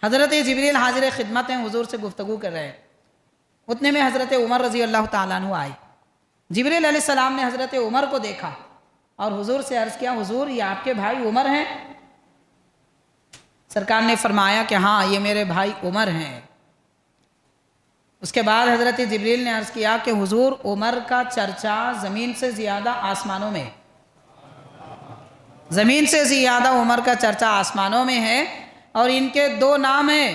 حضرت جبریل حاضر خدمت ہیں، حضور سے گفتگو کر رہے ہیں، اتنے میں حضرت عمر رضی اللہ تعالیٰ عنہ آئے۔ جبریل علیہ السلام نے حضرت عمر کو دیکھا اور حضور سے عرض کیا، حضور یہ آپ کے بھائی عمر ہیں؟ سرکار نے فرمایا کہ ہاں یہ میرے بھائی عمر ہیں۔ اس کے بعد حضرت جبریل نے عرض کیا کہ حضور عمر کا چرچا زمین سے زیادہ آسمانوں میں، زمین سے زیادہ عمر کا چرچا آسمانوں میں ہے، اور ان کے دو نام ہیں،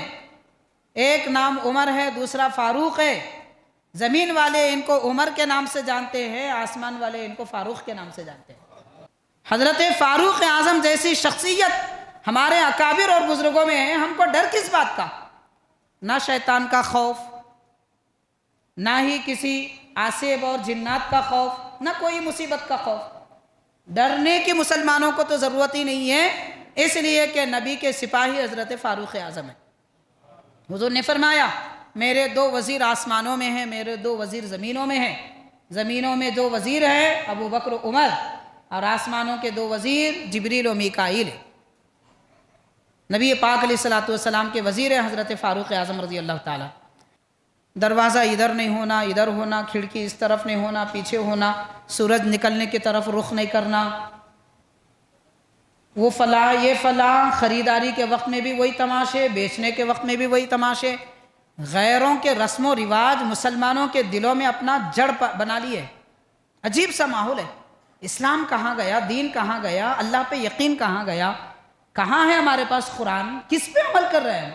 ایک نام عمر ہے، دوسرا فاروق ہے۔ زمین والے ان کو عمر کے نام سے جانتے ہیں، آسمان والے ان کو فاروق کے نام سے جانتے ہیں۔ حضرت فاروق اعظم جیسی شخصیت ہمارے اکابر اور بزرگوں میں ہے، ہم کو ڈر کس بات کا؟ نہ شیطان کا خوف، نہ ہی کسی آصب اور جنات کا خوف، نہ کوئی مصیبت کا خوف۔ ڈرنے کی مسلمانوں کو تو ضرورت ہی نہیں ہے، اس لیے کہ نبی کے سپاہی حضرت فاروق اعظم ہیں۔ حضور نے فرمایا میرے دو وزیر آسمانوں میں ہیں، میرے دو وزیر زمینوں میں ہیں۔ زمینوں میں دو وزیر ہیں، ابو بکر و عمر، اور آسمانوں کے دو وزیر جبریل و میکائیل ہیں۔ نبی پاک علیہ السلام کے وزیر ہیں حضرت فاروق اعظم رضی اللہ تعالیٰ۔ دروازہ ادھر نہیں ہونا، ادھر ہونا، کھڑکی اس طرف نہیں ہونا، پیچھے ہونا، سورج نکلنے کی طرف رخ نہیں کرنا، وہ فلاں یہ فلاں، خریداری کے وقت میں بھی وہی تماشے، بیچنے کے وقت میں بھی وہی تماشے۔ غیروں کے رسم و رواج مسلمانوں کے دلوں میں اپنا جڑ بنا لیے۔ عجیب سا ماحول ہے۔ اسلام کہاں گیا؟ دین کہاں گیا؟ اللہ پہ یقین کہاں گیا؟ کہاں ہے ہمارے پاس قرآن؟ کس پہ عمل کر رہے ہیں؟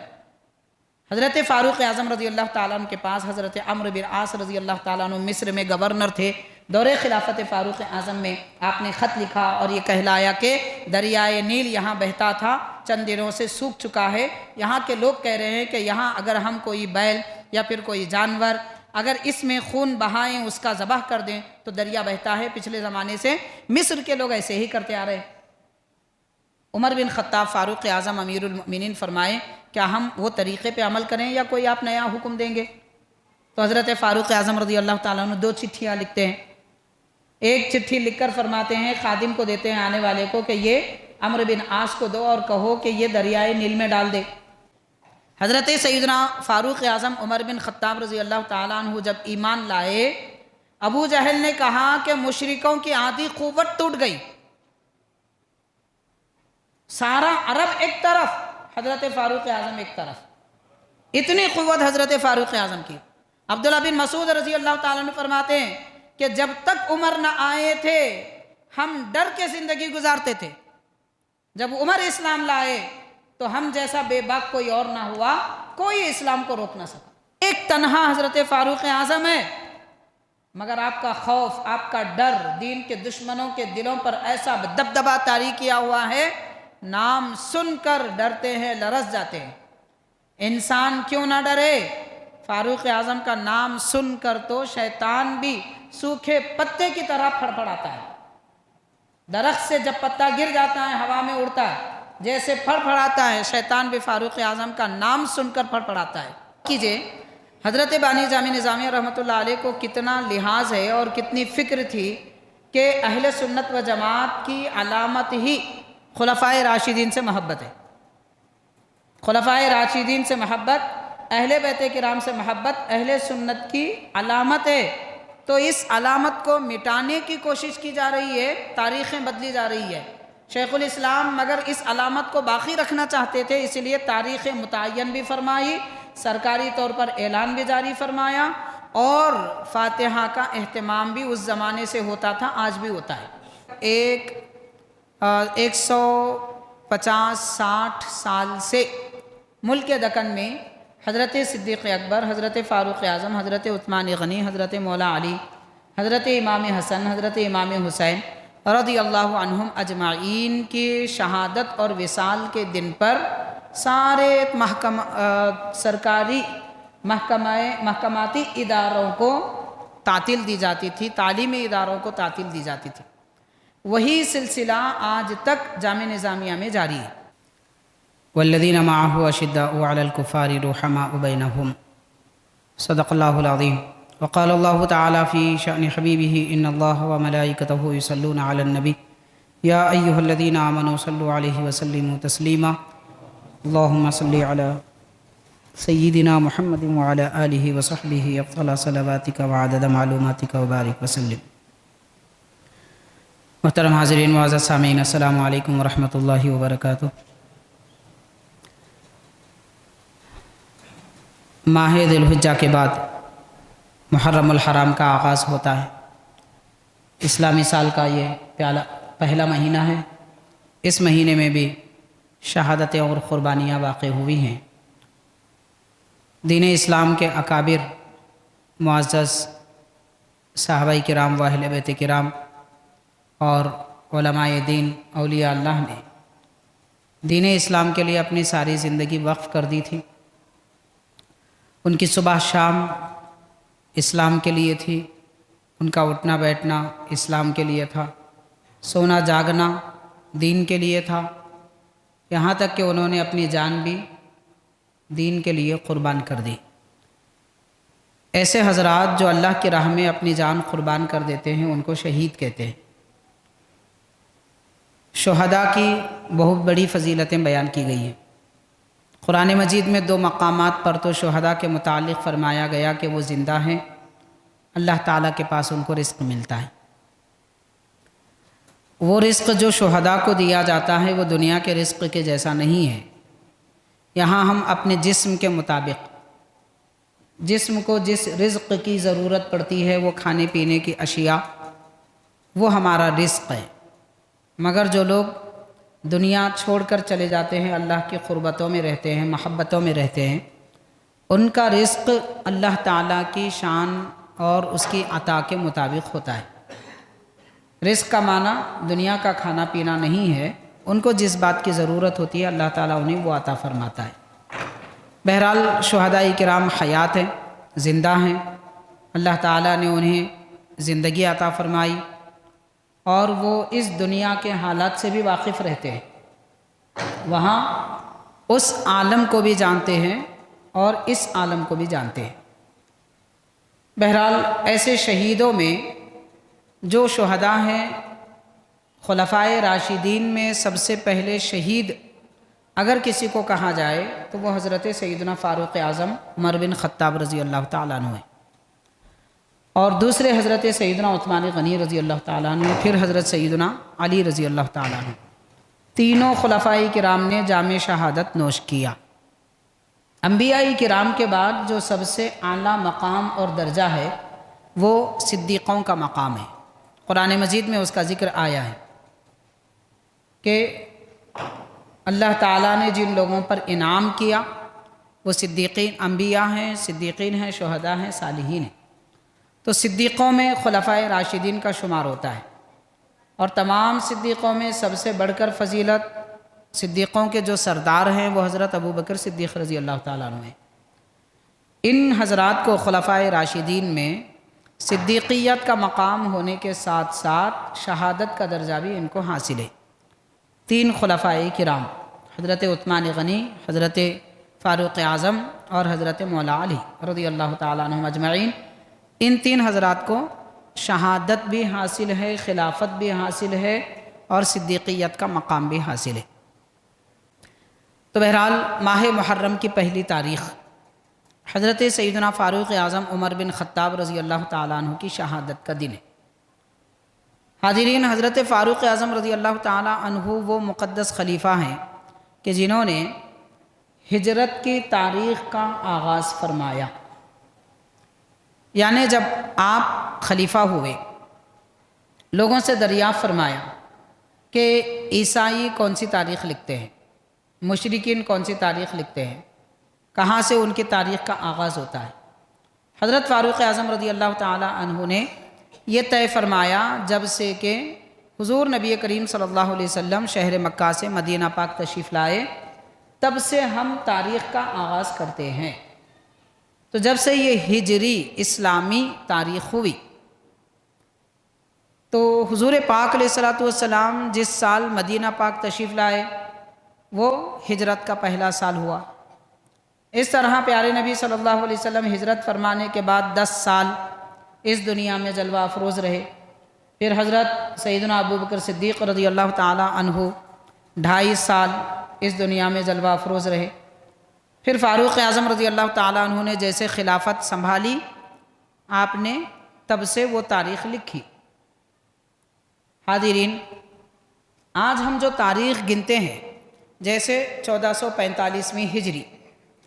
حضرت فاروق اعظم رضی اللہ تعالیٰ عنہ کے پاس حضرت عمرو بن عاص رضی اللہ تعالیٰ عنہ مصر میں گورنر تھے۔ دور خلافت فاروق اعظم میں آپ نے خط لکھا اور یہ کہلایا کہ دریائے نیل یہاں بہتا تھا، چند دنوں سے سوکھ چکا ہے۔ یہاں کے لوگ کہہ رہے ہیں کہ یہاں اگر ہم کوئی بیل یا پھر کوئی جانور اگر اس میں خون بہائیں، اس کا ذبح کر دیں تو دریا بہتا ہے۔ پچھلے زمانے سے مصر کے لوگ ایسے ہی کرتے آ رہے ہیں۔ عمر بن خطاب فاروق اعظم امیر المؤمنین فرمائے کیا ہم وہ طریقے پہ عمل کریں یا کوئی آپ نیا حکم دیں گے؟ تو حضرت فاروق اعظم رضی اللہ تعالیٰ عنہ دو چٹھیاں لکھتے ہیں۔ ایک چٹھی لکھ کر فرماتے ہیں، خادم کو دیتے ہیں آنے والے کو، کہ یہ عمرو بن عاص کو دو اور کہو کہ یہ دریائے نیل میں ڈال دے۔ حضرت سیدنا فاروق اعظم عمر بن خطاب رضی اللہ تعالیٰ عنہ جب ایمان لائے، ابو جہل نے کہا کہ مشرکوں کی آدھی قوت ٹوٹ گئی، سارا عرب ایک طرف، حضرت فاروق اعظم ایک طرف، اتنی قوت حضرت فاروق اعظم کی۔ عبداللہ بن مسعود رضی اللہ تعالیٰ عنہ فرماتے ہیں کہ جب تک عمر نہ آئے تھے ہم ڈر کے زندگی گزارتے تھے، جب عمر اسلام لائے تو ہم جیسا بے باک کوئی اور نہ ہوا، کوئی اسلام کو روک نہ سکا۔ ایک تنہا حضرت فاروق اعظم ہے، مگر آپ کا خوف، آپ کا ڈر دین کے دشمنوں کے دلوں پر ایسا دبدبہ طاری کیا ہوا ہے، نام سن کر ڈرتے ہیں، لرز جاتے ہیں۔ انسان کیوں نہ ڈرے؟ فاروق اعظم کا نام سن کر تو شیطان بھی سوکھے پتے کی طرح پھڑپڑاتا ہے۔ درخت سے جب پتا گر جاتا ہے ہوا میں اڑتا ہے، جیسے پھڑپڑاتا ہے، شیطان بھی فاروق اعظم کا نام سن کر پھڑپڑاتا ہے۔ کیجئے حضرت بانی جامع نظامیہ رحمۃ اللہ علیہ کو کتنا لحاظ ہے اور کتنی فکر تھی کہ اہل سنت و جماعت کی علامت ہی خلفائے راشدین سے محبت ہے۔ خلفائے راشدین سے محبت، اہل بیت کرام سے محبت اہل سنت کی علامت ہے۔ تو اس علامت کو مٹانے کی کوشش کی جا رہی ہے، تاریخیں بدلی جا رہی ہے۔ شیخ الاسلام مگر اس علامت کو باقی رکھنا چاہتے تھے، اس لیے تاریخ متعین بھی فرمائی، سرکاری طور پر اعلان بھی جاری فرمایا، اور فاتحہ کا اہتمام بھی اس زمانے سے ہوتا تھا، آج بھی ہوتا ہے۔ 150-60 سال سے ملک دکن میں حضرت صدیق اکبر، حضرت فاروق اعظم، حضرت عثمان غنی، حضرت مولا علی، حضرت امام حسن، حضرت امام حسین رضی اللہ عنہم اجمعین کی شہادت اور وصال کے دن پر سارے سرکاری محکماتی اداروں کو تعطیل دی جاتی تھی، تعلیمی اداروں کو تعطیل دی جاتی تھی۔ وہی سلسلہ آج تک جامع نظامیہ میں جاری ہے۔ والذین معه اشداء علی الکفار رحماء بینہم، صدق اللہ العظیم۔ وقال اللہ تعالی فی شأن حبیبہ ان اللہ وملائکتہ یصلون علی النبی یا ایہا الذین آمنوا صلوا علیہ وسلموا تسلیما۔ اللہم صلی علی سیدنا محمد وعلی آلہ وصحبہ افضل صلواتک وعدد معلوماتک وبارک وسلم۔ محترم حاضرین معزز سامعین، السلام علیکم ورحمۃ اللہ وبرکاتہ۔ ماہ ذی الحجہ کے بعد محرم الحرام کا آغاز ہوتا ہے۔ اسلامی سال کا یہ پہلا مہینہ ہے۔ اس مہینے میں بھی شہادتیں اور قربانیاں واقع ہوئی ہیں۔ دین اسلام کے اکابر معزز صحابہ کرام و اہل بیت کرام اور علماء دین اولیاء اللہ نے دین اسلام کے لیے اپنی ساری زندگی وقف کر دی تھی۔ ان کی صبح شام اسلام کے لیے تھی، ان کا اٹھنا بیٹھنا اسلام کے لیے تھا، سونا جاگنا دین کے لیے تھا، یہاں تک کہ انہوں نے اپنی جان بھی دین کے لیے قربان کر دی۔ ایسے حضرات جو اللہ کی راہ میں اپنی جان قربان کر دیتے ہیں ان کو شہید کہتے ہیں۔ شہداء کی بہت بڑی فضیلتیں بیان کی گئی ہیں۔ قرآن مجید میں 2 مقامات پر تو شہداء کے متعلق فرمایا گیا کہ وہ زندہ ہیں، اللہ تعالیٰ کے پاس ان کو رزق ملتا ہے۔ وہ رزق جو شہداء کو دیا جاتا ہے وہ دنیا کے رزق کے جیسا نہیں ہے۔ یہاں ہم اپنے جسم کے مطابق، جسم کو جس رزق کی ضرورت پڑتی ہے وہ کھانے پینے کی اشیاء، وہ ہمارا رزق ہے۔ مگر جو لوگ دنیا چھوڑ کر چلے جاتے ہیں، اللہ کی قربتوں میں رہتے ہیں، محبتوں میں رہتے ہیں، ان کا رزق اللہ تعالیٰ کی شان اور اس کی عطا کے مطابق ہوتا ہے۔ رزق کا معنی دنیا کا کھانا پینا نہیں ہے، ان کو جس بات کی ضرورت ہوتی ہے اللہ تعالیٰ انہیں وہ عطا فرماتا ہے۔ بہرحال شہداء کرام حیات ہیں، زندہ ہیں، اللہ تعالیٰ نے انہیں زندگی عطا فرمائی اور وہ اس دنیا کے حالات سے بھی واقف رہتے ہیں، وہاں اس عالم کو بھی جانتے ہیں اور اس عالم کو بھی جانتے ہیں۔ بہرحال ایسے شہیدوں میں جو شہداء ہیں، خلفائے راشدین میں سب سے پہلے شہید اگر کسی کو کہا جائے تو وہ حضرت سیدنا فاروق اعظم عمر بن خطاب رضی اللہ تعالیٰ عنہ ہیں، اور دوسرے حضرت سیدنا عثمان غنی رضی اللہ تعالیٰ عنہ، پھر حضرت سیدنا علی رضی اللہ تعالیٰ عنہ۔ تینوں خلفائے کرام نے جام شہادت نوش کیا۔ انبیاء کرام کے بعد جو سب سے اعلیٰ مقام اور درجہ ہے وہ صدیقوں کا مقام ہے۔ قرآن مجید میں اس کا ذکر آیا ہے کہ اللہ تعالیٰ نے جن لوگوں پر انعام کیا وہ صدیقین، انبیاء ہیں، صدیقین ہیں، شہداء ہیں، صالحین ہیں۔ تو صدیقوں میں خلفائے راشدین کا شمار ہوتا ہے، اور تمام صدیقوں میں سب سے بڑھ کر فضیلت صدیقوں کے جو سردار ہیں وہ حضرت ابو بکر صدیق رضی اللہ تعالیٰ عنہ ہیں۔ ان حضرات کو خلفائے راشدین میں صدیقیت کا مقام ہونے کے ساتھ ساتھ شہادت کا درجہ بھی ان کو حاصل ہے۔ 3 خلفائے کرام، حضرت عثمان غنی، حضرت فاروق اعظم اور حضرت مولا علی رضی اللہ تعالیٰ عنہم اجمعین، ان 3 حضرات کو شہادت بھی حاصل ہے، خلافت بھی حاصل ہے اور صدیقیت کا مقام بھی حاصل ہے۔ تو بہرحال ماہ محرم کی پہلی تاریخ حضرت سیدنا فاروق اعظم عمر بن خطاب رضی اللہ تعالیٰ عنہ کی شہادت کا دن ہے۔ حاضرین، حضرت فاروق اعظم رضی اللہ تعالیٰ عنہ وہ مقدس خلیفہ ہیں کہ جنہوں نے ہجرت کی تاریخ کا آغاز فرمایا۔ یعنی جب آپ خلیفہ ہوئے، لوگوں سے دریافت فرمایا کہ عیسائی کون سی تاریخ لکھتے ہیں، مشرکین کون سی تاریخ لکھتے ہیں، کہاں سے ان کی تاریخ کا آغاز ہوتا ہے۔ حضرت فاروق اعظم رضی اللہ تعالیٰ عنہ نے یہ طے فرمایا جب سے کہ حضور نبی کریم صلی اللہ علیہ وسلم شہر مکہ سے مدینہ پاک تشریف لائے، تب سے ہم تاریخ کا آغاز کرتے ہیں۔ تو جب سے یہ ہجری اسلامی تاریخ ہوئی تو حضور پاک علیہ الصلوۃ والسلام جس سال مدینہ پاک تشریف لائے وہ ہجرت کا پہلا سال ہوا۔ اس طرح پیارے نبی صلی اللہ علیہ وسلم ہجرت فرمانے کے بعد 10 سال اس دنیا میں جلوہ افروز رہے۔ پھر حضرت سیدنا ابو بکر صدیق رضی اللہ تعالیٰ عنہ 2.5 سال اس دنیا میں جلوہ افروز رہے۔ پھر فاروق اعظم رضی اللہ تعالیٰ عنہ نے جیسے خلافت سنبھالی، آپ نے تب سے وہ تاریخ لکھی۔ حاضرین، آج ہم جو تاریخ گنتے ہیں، جیسے 1445ویں ہجری،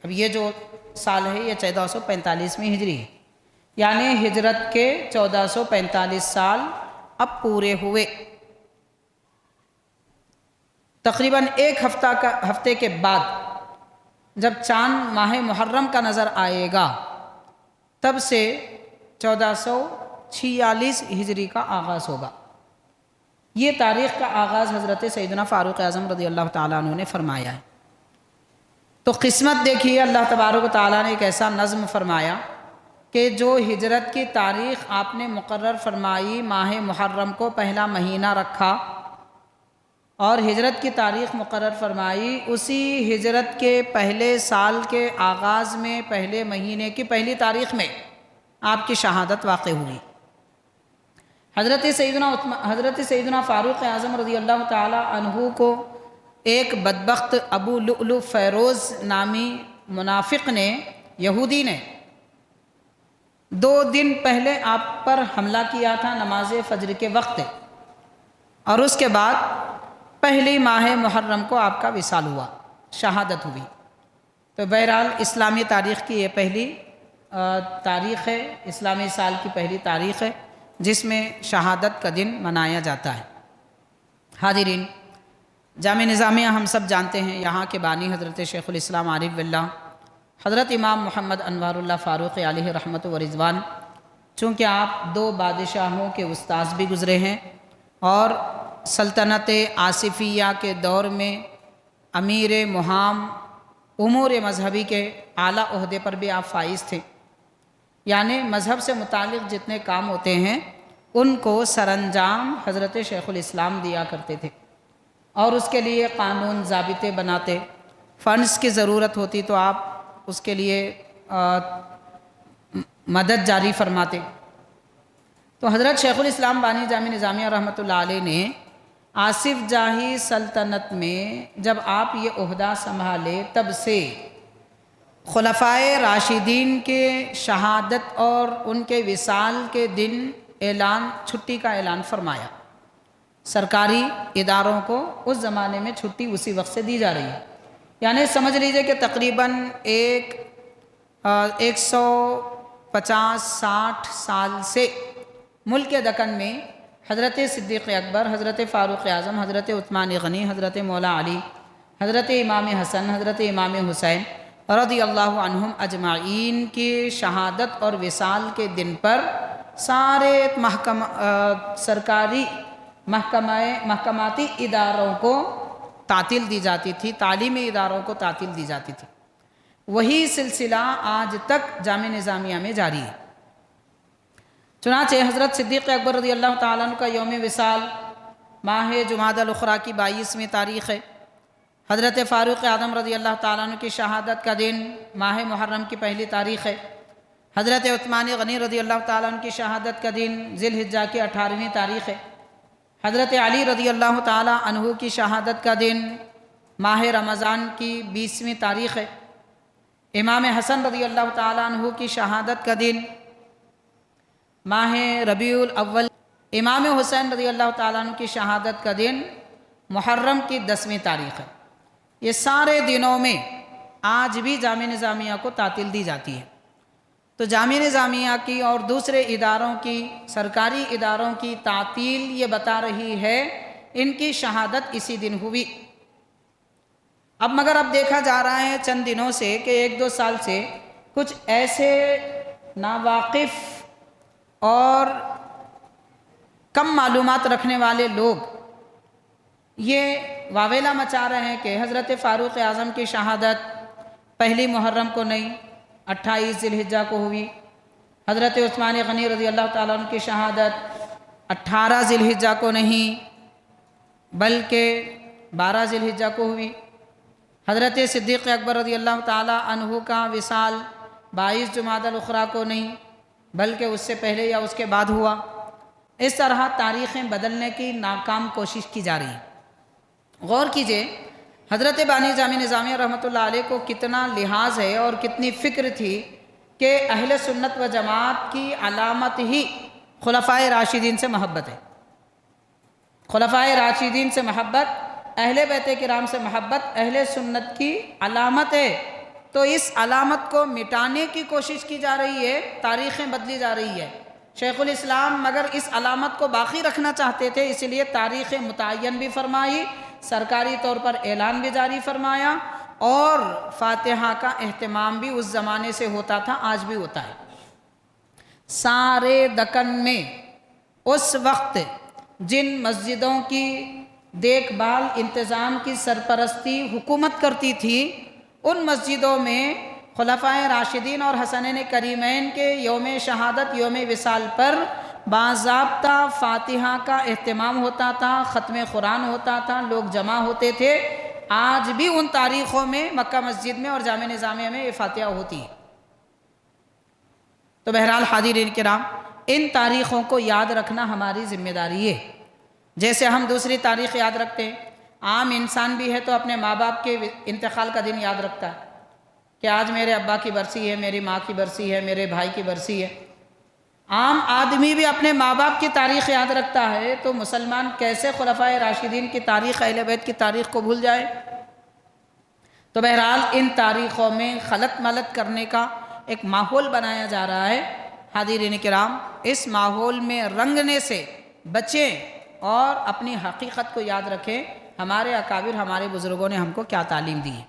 اب یہ جو سال ہے یہ 1445ویں ہجری ہے، یعنی ہجرت کے 1445 سال اب پورے ہوئے۔ تقریباً ایک ہفتے کے بعد جب چاند ماہ محرم کا نظر آئے گا، تب سے 1446 ہجری کا آغاز ہوگا۔ یہ تاریخ کا آغاز حضرت سیدنا فاروق اعظم رضی اللہ تعالیٰ عنہ نے فرمایا ہے۔ تو قسمت دیکھیے، اللہ تبارک و تعالیٰ نے ایک ایسا نظم فرمایا کہ جو ہجرت کی تاریخ آپ نے مقرر فرمائی، ماہ محرم کو پہلا مہینہ رکھا، اور ہجرت کی تاریخ مقرر فرمائی، اسی ہجرت کے پہلے سال کے آغاز میں، پہلے مہینے کی پہلی تاریخ میں آپ کی شہادت واقع ہوئی۔ حضرت سیدنا فاروق اعظم رضی اللہ تعالی عنہ کو ایک بدبخت ابو لؤلؤ فیروز نامی منافق نے، یہودی نے 2 دن پہلے آپ پر حملہ کیا تھا نماز فجر کے وقت، اور اس کے بعد پہلی ماہ محرم کو آپ کا وصال ہوا، شہادت ہوئی۔ تو بہرحال اسلامی تاریخ کی یہ پہلی تاریخ ہے، اسلامی سال کی پہلی تاریخ ہے جس میں شہادت کا دن منایا جاتا ہے۔ حاضرین، جامع نظامیہ ہم سب جانتے ہیں، یہاں کے بانی حضرت شیخ الاسلام عارف باللہ حضرت امام محمد انوار اللہ فاروق علیہ رحمت و رضوان، چونکہ آپ 2 بادشاہوں کے استاذ بھی گزرے ہیں، اور سلطنت آصفیہ کے دور میں امیر مہام امور مذہبی کے اعلیٰ عہدے پر بھی آپ فائز تھے، یعنی مذہب سے متعلق جتنے کام ہوتے ہیں ان کو سر انجام حضرت شیخ الاسلام دیا کرتے تھے، اور اس کے لیے قانون ضابطے بناتے، فنڈز کی ضرورت ہوتی تو آپ اس کے لیے مدد جاری فرماتے۔ تو حضرت شیخ الاسلام بانی جامع نظامیہ رحمۃ اللہ علیہ نے آصف جاہی سلطنت میں جب آپ یہ عہدہ سنبھالے، تب سے خلفائے راشدین کے شہادت اور ان کے وصال کے دن چھٹی کا اعلان فرمایا۔ سرکاری اداروں کو اس زمانے میں چھٹی اسی وقت سے دی جا رہی ہے، یعنی سمجھ لیجئے کہ تقریباً 150-60 سال سے ملک دکن میں حضرت صدیق اکبر، حضرت فاروق اعظم، حضرت عثمان غنی، حضرت مولا علی، حضرت امام حسن، حضرت امام حسین رضی اللہ عنہم اجمعین کی شہادت اور وصال کے دن پر سارے سرکاری محکماتی اداروں کو تعطیل دی جاتی تھی، تعلیمی اداروں کو تعطیل دی جاتی تھی۔ وہی سلسلہ آج تک جامع نظامیہ میں جاری ہے۔ چنانچہ حضرت صدیق اکبر رضی اللہ تعالیٰ عنہ کا یوم وصال ماہ جمادی الاخری کی 22ویں تاریخ ہے۔ حضرت فاروق اعظم رضی اللہ تعالیٰ عنہ کی شہادت کا دن ماہ محرم کی پہلی تاریخ ہے۔ حضرت عثمان غنی رضی اللہ تعالیٰ عنہ کی شہادت کا دن ذی الحجہ کی 18ویں تاریخ ہے۔ حضرت علی رضی اللہ تعالیٰ عنہ کی شہادت کا دن ماہ رمضان کی 20ویں تاریخ ہے۔ امام حسن رضی اللہ تعالیٰ عنہ کی شہادت کا دن ماہ ربیع الاول۔ امام حسین رضی اللہ تعالیٰ عنہ کی شہادت کا دن محرم کی 10ویں تاریخ ہے۔ یہ سارے دنوں میں آج بھی جامع نظامیہ کو تعطیل دی جاتی ہے۔ تو جامع نظامیہ کی اور دوسرے اداروں کی، سرکاری اداروں کی تعطیل یہ بتا رہی ہے ان کی شہادت اسی دن ہوئی۔ مگر اب دیکھا جا رہا ہے چند دنوں سے کہ 1-2 سال سے کچھ ایسے ناواقف اور کم معلومات رکھنے والے لوگ یہ واویلا مچا رہے ہیں کہ حضرت فاروق اعظم کی شہادت پہلی محرم کو نہیں، 28 ذی الحجہ کو ہوئی۔ حضرت عثمان غنی رضی اللہ تعالیٰ عنہ کی شہادت 18 ذی الحجہ کو نہیں بلکہ 12 ذی الحجہ کو ہوئی۔ حضرت صدیق اکبر رضی اللہ تعالیٰ عنہ کا وصال 22 جمادی الاخری کو نہیں بلکہ اس سے پہلے یا اس کے بعد ہوا۔ اس طرح تاریخیں بدلنے کی ناکام کوشش کی جا رہی ہے۔ غور کیجئے، حضرت بانی جامع نظامیہ رحمۃ اللہ علیہ کو کتنا لحاظ ہے اور کتنی فکر تھی کہ اہل سنت و جماعت کی علامت ہی خلفائے راشدین سے محبت ہے. خلفائے راشدین سے محبت، اہل بیت کرام سے محبت اہل سنت کی علامت ہے. تو اس علامت کو مٹانے کی کوشش کی جا رہی ہے، تاریخیں بدلی جا رہی ہے. شیخ الاسلام مگر اس علامت کو باقی رکھنا چاہتے تھے، اس لیے تاریخ متعین بھی فرمائی، سرکاری طور پر اعلان بھی جاری فرمایا، اور فاتحہ کا اہتمام بھی اس زمانے سے ہوتا تھا، آج بھی ہوتا ہے. سارے دکن میں اس وقت جن مسجدوں کی دیکھ بھال، انتظام کی سرپرستی حکومت کرتی تھی، ان مسجدوں میں خلفائے راشدین اور حسنین کریمین کے یوم شہادت، یوم وصال پر باضابطہ فاتحہ کا اہتمام ہوتا تھا، ختم قرآن ہوتا تھا، لوگ جمع ہوتے تھے. آج بھی ان تاریخوں میں مکہ مسجد میں اور جامع نظامیہ میں یہ فاتحہ ہوتی ہے. تو بہرحال حاضرین کرام، ان تاریخوں کو یاد رکھنا ہماری ذمہ داری ہے. جیسے ہم دوسری تاریخ یاد رکھتے ہیں، عام انسان بھی ہے تو اپنے ماں باپ کے انتقال کا دن یاد رکھتا ہے کہ آج میرے ابا کی برسی ہے، میری ماں کی برسی ہے، میرے بھائی کی برسی ہے. عام آدمی بھی اپنے ماں باپ کی تاریخ یاد رکھتا ہے، تو مسلمان کیسے خلفائے راشدین کی تاریخ، اہل بیت کی تاریخ کو بھول جائے؟ تو بہرحال ان تاریخوں میں خلط ملط کرنے کا ایک ماحول بنایا جا رہا ہے. حاضرین کرام، اس ماحول میں رنگنے سے بچیں اور اپنی حقیقت کو یاد رکھیں. ہمارے اکابر، ہمارے بزرگوں نے ہم کو کیا تعلیم دی ہے.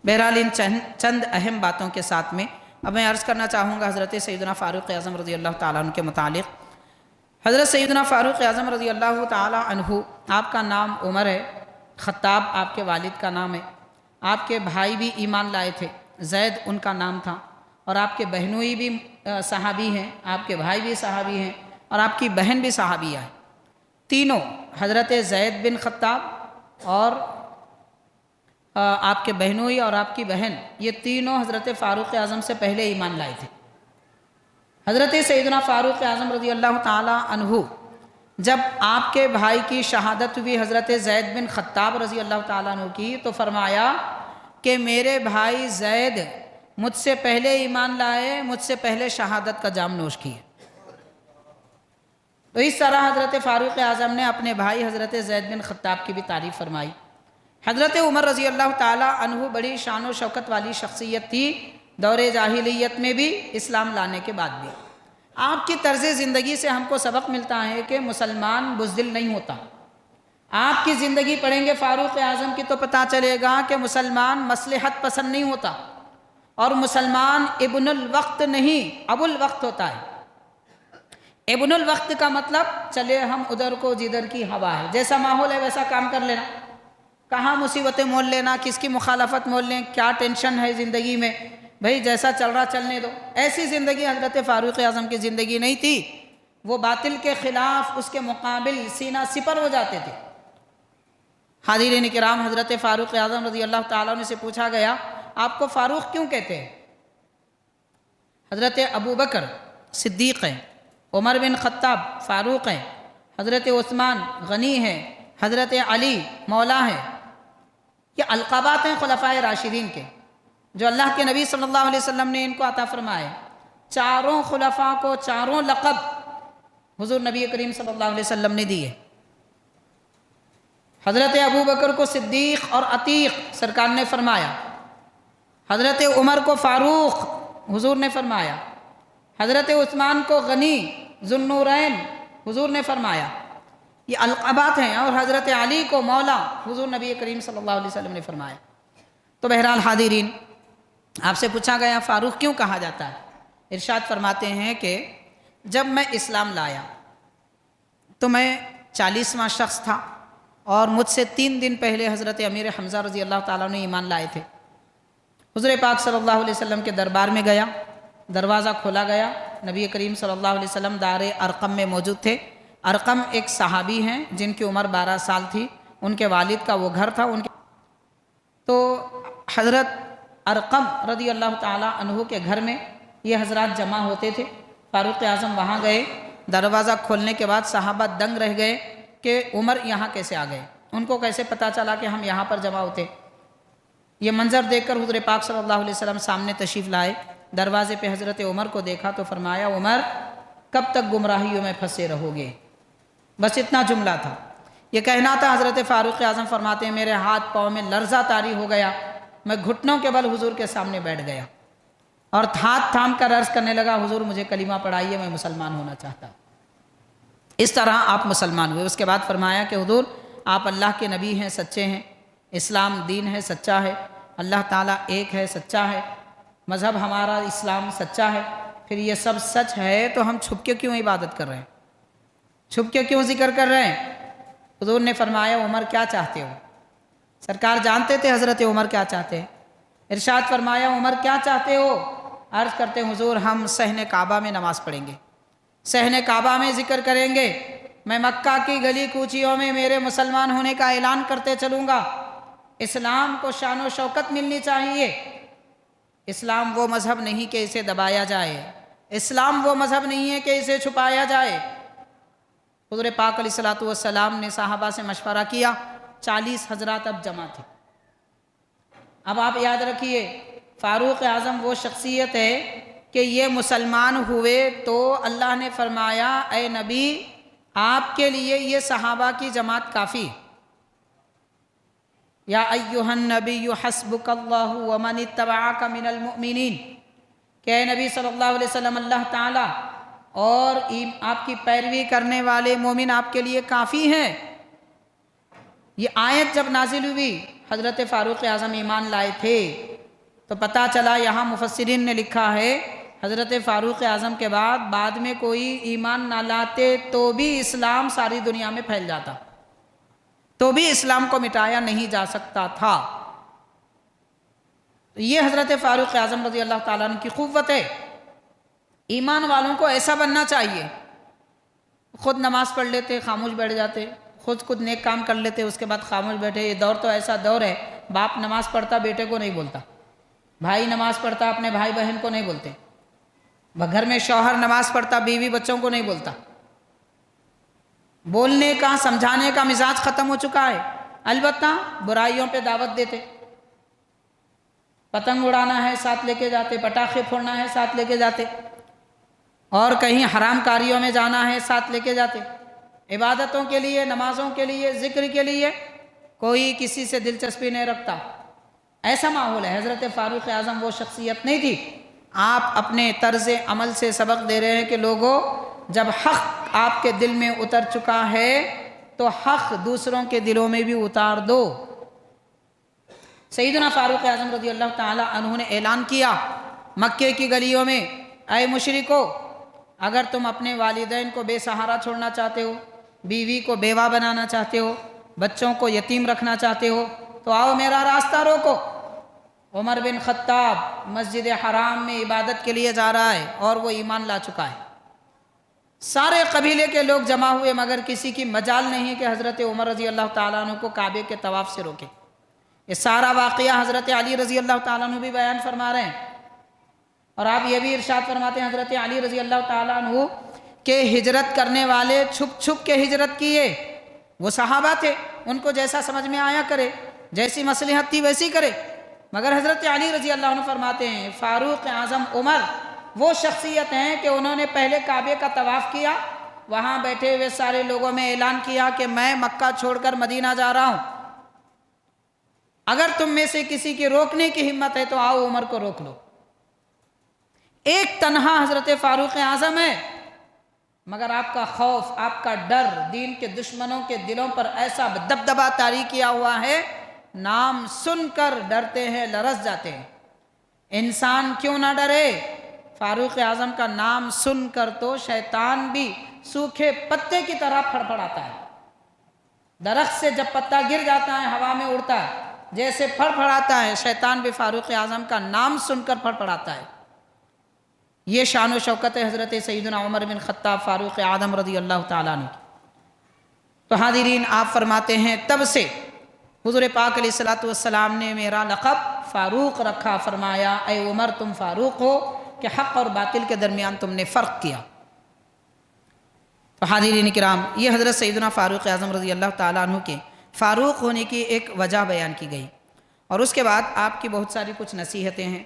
بہرحال ان چند اہم باتوں کے ساتھ میں اب میں عرض کرنا چاہوں گا حضرت سیدنا فاروق اعظم رضی اللہ تعالیٰ عنہ کے متعلق. حضرت سیدنا فاروق اعظم رضی اللہ تعالیٰ عنہ، آپ کا نام عمر ہے، خطاب آپ کے والد کا نام ہے. آپ کے بھائی بھی ایمان لائے تھے، زید ان کا نام تھا، اور آپ کے بہنوئی بھی صحابی ہیں، آپ کے بھائی بھی صحابی ہیں، اور آپ کی بہن بھی صحابیہ ہے. تینوں حضرت زید بن خطاب اور آپ کے بہنوئی اور آپ کی بہن، یہ تینوں حضرت فاروق اعظم سے پہلے ایمان لائے تھے. حضرت سیدنا فاروق اعظم رضی اللہ تعالیٰ عنہ جب آپ کے بھائی کی شہادت ہوئی حضرت زید بن خطاب رضی اللہ تعالیٰ عنہ کی، تو فرمایا کہ میرے بھائی زید مجھ سے پہلے ایمان لائے، مجھ سے پہلے شہادت کا جام نوش کیے. تو اس طرح حضرت فاروق اعظم نے اپنے بھائی حضرت زید بن خطاب کی بھی تعریف فرمائی. حضرت عمر رضی اللہ تعالیٰ عنہ بڑی شان و شوکت والی شخصیت تھی، دور جاہلیت میں بھی، اسلام لانے کے بعد بھی. آپ کی طرز زندگی سے ہم کو سبق ملتا ہے کہ مسلمان بزدل نہیں ہوتا. آپ کی زندگی پڑھیں گے فاروق اعظم کی تو پتہ چلے گا کہ مسلمان مصلحت پسند نہیں ہوتا، اور مسلمان ابن الوقت نہیں، ابو الوقت ہوتا ہے. ابن الوقت کا مطلب چلے ہم ادھر کو جدھر کی ہوا ہے، جیسا ماحول ہے ویسا کام کر لینا، کہاں مصیبتیں مول لینا، کس کی مخالفت مول لیں، کیا ٹینشن ہے زندگی میں، بھئی جیسا چل رہا چلنے دو. ایسی زندگی حضرت فاروق اعظم کی زندگی نہیں تھی. وہ باطل کے خلاف، اس کے مقابل سینہ سپر ہو جاتے تھے. حاضرین کرام، حضرت فاروق اعظم رضی اللہ تعالیٰ عنہ سے پوچھا گیا آپ کو فاروق کیوں کہتے ہیں؟ حضرت ابو بکر صدیق ہیں، عمر بن خطاب فاروق ہیں، حضرت عثمان غنی ہیں، حضرت علی مولا ہیں. یہ القابات ہیں خلفائے راشدین کے، جو اللہ کے نبی صلی اللہ علیہ وسلم نے ان کو عطا فرمائے. چاروں خلفاء کو چاروں لقب حضور نبی کریم صلی اللہ علیہ وسلم نے دیے. حضرت ابو بکر کو صدیق اور عتیق سرکار نے فرمایا، حضرت عمر کو فاروق حضور نے فرمایا، حضرت عثمان کو غنی ذو النورین حضور نے فرمایا. یہ القابات ہیں. اور حضرت علی کو مولا حضور نبی کریم صلی اللہ علیہ وسلم نے فرمایا. تو بہرحال حاضرین، آپ سے پوچھا گیا فاروق کیوں کہا جاتا ہے؟ ارشاد فرماتے ہیں کہ جب میں اسلام لایا تو میں 40واں شخص تھا، اور مجھ سے 3 دن پہلے حضرت امیر حمزہ رضی اللہ تعالیٰ نے ایمان لائے تھے. حضور پاک صلی اللہ علیہ وسلم کے دربار میں گیا، دروازہ کھولا گیا، نبی کریم صلی اللہ علیہ وسلم دار ارقم میں موجود تھے. ارقم ایک صحابی ہیں جن کی عمر 12 سال تھی، ان کے والد کا وہ گھر تھا. تو حضرت ارقم رضی اللہ تعالیٰ عنہ کے گھر میں یہ حضرات جمع ہوتے تھے. فاروق اعظم وہاں گئے، دروازہ کھولنے کے بعد صحابہ دنگ رہ گئے کہ عمر یہاں کیسے آ گئے، ان کو کیسے پتہ چلا کہ ہم یہاں پر جمع ہوتے. یہ منظر دیکھ کر حضور پاک صلی اللہ علیہ وسلم سامنے تشریف لائے، دروازے پہ حضرت عمر کو دیکھا تو فرمایا عمر کب تک گمراہیوں میں پھنسے رہو گے؟ بس اتنا جملہ تھا، یہ کہنا تھا۔ حضرت فاروق اعظم فرماتے ہیں میرے ہاتھ پاؤں میں لرزہ طاری ہو گیا، میں گھٹنوں کے بل حضور کے سامنے بیٹھ گیا اور ہاتھ تھام کر عرض کرنے لگا حضور مجھے کلمہ پڑھائیے، میں مسلمان ہونا چاہتا ہوں۔ اس طرح آپ مسلمان ہوئے۔ اس کے بعد فرمایا کہ حضور آپ اللہ کے نبی ہیں، سچے ہیں، اسلام دین ہے، سچا ہے، اللہ تعالیٰ ایک ہے، سچا ہے، مذہب ہمارا اسلام سچا ہے، پھر یہ سب سچ ہے تو ہم چھپ کے کیوں عبادت کر رہے ہیں، چھپ کے کیوں ذکر کر رہے ہیں؟ حضور نے فرمایا عمر کیا چاہتے ہو؟ سرکار جانتے تھے حضرت عمر کیا چاہتے ہیں، ارشاد فرمایا عمر کیا چاہتے ہو؟ عرض کرتے ہیں حضور ہم صحن کعبہ میں نماز پڑھیں گے، صحن کعبہ میں ذکر کریں گے، میں مکہ کی گلی کوچیوں میں میرے مسلمان ہونے کا اعلان کرتے چلوں گا۔ اسلام کو شان و شوکت ملنی چاہیے۔ اسلام وہ مذہب نہیں کہ اسے دبایا جائے، اسلام وہ مذہب نہیں ہے کہ اسے چھپایا جائے۔ حضور پاک علیہ السلام نے صحابہ سے مشورہ کیا، 40 حضرات اب جمع تھے۔ اب آپ یاد رکھیے فاروق اعظم وہ شخصیت ہے کہ یہ مسلمان ہوئے تو اللہ نے فرمایا اے نبی آپ کے لیے یہ صحابہ کی جماعت کافی۔ یا ایھا النبی حسبک اللہ ومن اتبعک من المؤمنین، کہ اے نبی صلی اللہ علیہ وسلم اللہ تعالیٰ اور آپ کی پیروی کرنے والے مومن آپ کے لیے کافی ہیں۔ یہ آیت جب نازل ہوئی حضرت فاروق اعظم ایمان لائے تھے تو پتہ چلا، یہاں مفسرین نے لکھا ہے حضرت فاروق اعظم کے بعد میں کوئی ایمان نہ لاتے تو بھی اسلام ساری دنیا میں پھیل جاتا، تو بھی اسلام کو مٹایا نہیں جا سکتا تھا۔ یہ حضرت فاروق اعظم رضی اللہ تعالیٰ عنہ کی قوت ہے۔ ایمان والوں کو ایسا بننا چاہیے، خود نماز پڑھ لیتے خاموش بیٹھ جاتے، خود نیک کام کر لیتے اس کے بعد خاموش بیٹھے۔ یہ دور تو ایسا دور ہے باپ نماز پڑھتا بیٹے کو نہیں بولتا، بھائی نماز پڑھتا اپنے بھائی بہن کو نہیں بولتے، گھر میں شوہر نماز پڑھتا بیوی بچوں کو نہیں بولتا۔ بولنے کا سمجھانے کا مزاج ختم ہو چکا ہے۔ البتہ برائیوں پہ دعوت دیتے، پتنگ اڑانا ہے ساتھ لے کے جاتے، پٹاخے پھوڑنا ہے ساتھ لے کے جاتے، اور کہیں حرام کاریوں میں جانا ہے ساتھ لے کے جاتے۔ عبادتوں کے لیے، نمازوں کے لیے، ذکر کے لیے کوئی کسی سے دلچسپی نہیں رکھتا، ایسا ماحول ہے۔ حضرت فاروق اعظم وہ شخصیت نہیں تھی۔ آپ اپنے طرز عمل سے سبق دے رہے ہیں کہ لوگوں جب حق آپ کے دل میں اتر چکا ہے تو حق دوسروں کے دلوں میں بھی اتار دو۔ سیدنا فاروق اعظم رضی اللہ تعالی عنہ نے اعلان کیا مکے کی گلیوں میں، اے مشرکو اگر تم اپنے والدین کو بے سہارا چھوڑنا چاہتے ہو، بیوی کو بیوہ بنانا چاہتے ہو، بچوں کو یتیم رکھنا چاہتے ہو تو آؤ میرا راستہ روکو۔ عمر بن خطاب مسجد حرام میں عبادت کے لیے جا رہا ہے اور وہ ایمان لا چکا ہے۔ سارے قبیلے کے لوگ جمع ہوئے مگر کسی کی مجال نہیں کہ حضرت عمر رضی اللہ تعالیٰ عنہ کو کعبے کے طواف سے روکے۔ یہ سارا واقعہ حضرت علی رضی اللہ تعالیٰ عنہ بھی بیان فرما رہے ہیں، اور آپ یہ بھی ارشاد فرماتے ہیں حضرت علی رضی اللہ تعالیٰ عنہ کہ ہجرت کرنے والے چھپ چھپ کے ہجرت کیے، وہ صحابہ تھے، ان کو جیسا سمجھ میں آیا کرے، جیسی مصلحت تھی ویسی کرے، مگر حضرت علی رضی اللہ عنہ فرماتے ہیں فاروق اعظم عمر وہ شخصیت ہیں کہ انہوں نے پہلے کعبے کا طواف کیا، وہاں بیٹھے ہوئے سارے لوگوں میں اعلان کیا کہ میں مکہ چھوڑ کر مدینہ جا رہا ہوں، اگر تم میں سے کسی کی روکنے کی ہمت ہے تو آؤ عمر کو روک لو۔ ایک تنہا حضرت فاروق اعظم ہے، مگر آپ کا خوف، آپ کا ڈر دین کے دشمنوں کے دلوں پر ایسا دبدبہ طاری کیا ہوا ہے، نام سن کر ڈرتے ہیں، لرز جاتے ہیں۔ انسان کیوں نہ ڈرے؟ فاروق اعظم کا نام سن کر تو شیطان بھی سوکھے پتے کی طرح پھڑپڑاتا ہے۔ درخت سے جب پتا گر جاتا ہے ہوا میں اڑتا ہے، جیسے پھڑپڑاتا ہے شیطان بھی فاروق اعظم کا نام سن کر پھڑپڑاتا ہے۔ یہ شان و شوکت ہے حضرت سیدنا عمر بن خطاب فاروق اعظم رضی اللہ تعالیٰ عنہ کی۔ تو حاضرین آپ فرماتے ہیں تب سے حضور پاک علیہ السلام نے میرا لقب فاروق رکھا، فرمایا اے عمر تم فاروق ہو کہ حق اور باطل کے درمیان تم نے فرق کیا۔ تو حاضرین کرام یہ حضرت سیدنا فاروق اعظم رضی اللہ تعالیٰ عنہ کے فاروق ہونے کی ایک وجہ بیان کی گئی، اور اس کے بعد آپ کی بہت ساری کچھ نصیحتیں ہیں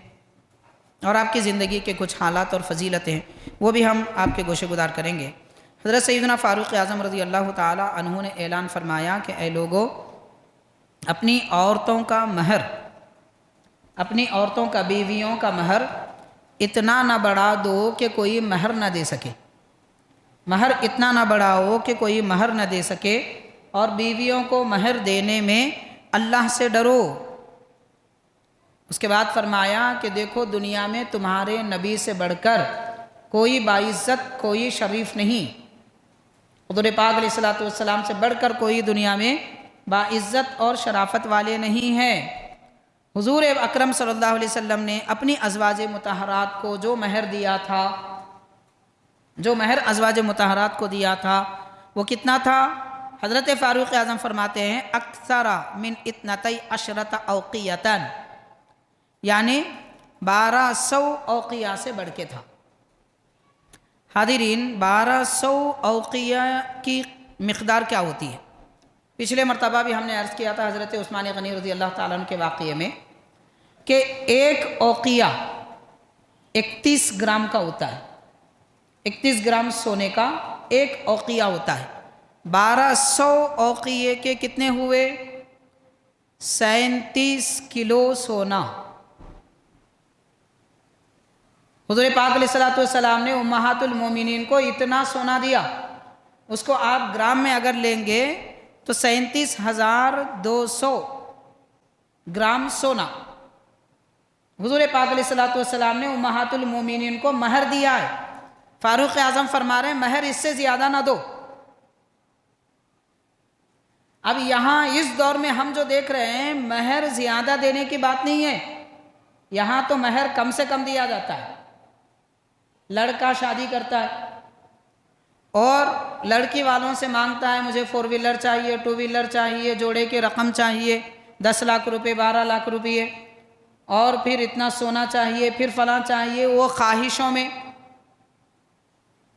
اور آپ کی زندگی کے کچھ حالات اور فضیلتیں ہیں، وہ بھی ہم آپ کے گوشے گزار کریں گے۔ حضرت سیدنا فاروق اعظم رضی اللہ تعالی عنہ نے اعلان فرمایا کہ اے لوگو، اپنی عورتوں کا مہر، اپنی عورتوں کا، بیویوں کا مہر اتنا نہ بڑھا دو کہ کوئی مہر نہ دے سکے، مہر اتنا نہ بڑھاؤ کہ کوئی مہر نہ دے سکے، اور بیویوں کو مہر دینے میں اللہ سے ڈرو۔ اس کے بعد فرمایا کہ دیکھو، دنیا میں تمہارے نبی سے بڑھ کر کوئی باعزت، کوئی شریف نہیں، حضور پاک علیہ السلام سے بڑھ کر کوئی دنیا میں باعزت اور شرافت والے نہیں ہیں۔ حضور اکرم صلی اللہ علیہ وسلم نے اپنی ازواج مطہرات کو جو مہر دیا تھا، جو مہر ازواج مطہرات کو دیا تھا، وہ کتنا تھا؟ حضرت فاروق اعظم فرماتے ہیں اکثر من 12 اوقیۃ، یعنی 1200 اوقیہ سے بڑھ کے تھا۔ حاضرین، 1200 اوقیہ کی مقدار کیا ہوتی ہے؟ پچھلے مرتبہ بھی ہم نے عرض کیا تھا حضرت عثمان غنی رضی اللہ تعالیٰ عنہ کے واقعے میں کہ ایک اوقیہ 31 گرام کا ہوتا ہے، 31 گرام سونے کا ایک اوقیہ ہوتا ہے۔ 1200 اوقیے کے کتنے ہوئے؟ 37 کلو سونا۔ حضور پاک علیہ السلام نے امہات المومنین کو اتنا سونا دیا، اس کو آپ گرام میں اگر لیں گے تو 37,200 گرام سونا حضور پاک علیہ السلام نے امہات المومنین کو مہر دیا ہے۔ فاروق اعظم فرما رہے ہیں مہر اس سے زیادہ نہ دو۔ اب یہاں اس دور میں ہم جو دیکھ رہے ہیں، مہر زیادہ دینے کی بات نہیں ہے، یہاں تو مہر کم سے کم دیا جاتا ہے۔ لڑکا شادی کرتا ہے اور لڑکی والوں سے مانگتا ہے مجھے 4 ویلر چاہیے، 2 ویلر چاہیے، جوڑے کے رقم چاہیے 10 لاکھ روپے، 12 لاکھ روپے، اور پھر اتنا سونا چاہیے، پھر فلاں چاہیے۔ وہ خواہشوں میں